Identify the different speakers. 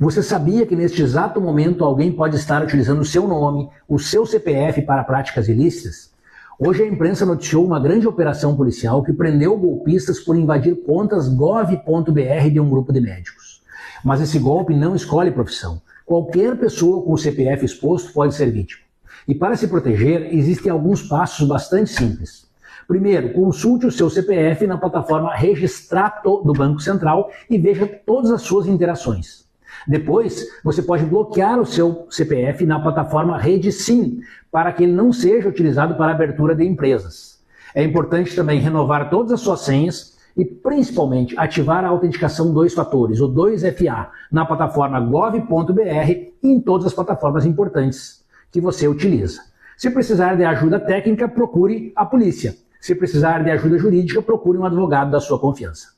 Speaker 1: Você sabia que neste exato momento alguém pode estar utilizando o seu nome, o seu CPF para práticas ilícitas? Hoje a imprensa noticiou uma grande operação policial que prendeu golpistas por invadir contas gov.br de um grupo de médicos. Mas esse golpe não escolhe profissão. Qualquer pessoa com o CPF exposto pode ser vítima. E para se proteger, existem alguns passos bastante simples. Primeiro, consulte o seu CPF na plataforma Registrato do Banco Central e veja todas as suas interações. Depois, você pode bloquear o seu CPF na plataforma RedeSim, para que ele não seja utilizado para a abertura de empresas. É importante também renovar todas as suas senhas e, principalmente, ativar a autenticação 2 fatores, o 2FA, na plataforma gov.br e em todas as plataformas importantes que você utiliza. Se precisar de ajuda técnica, procure a polícia. Se precisar de ajuda jurídica, procure um advogado da sua confiança.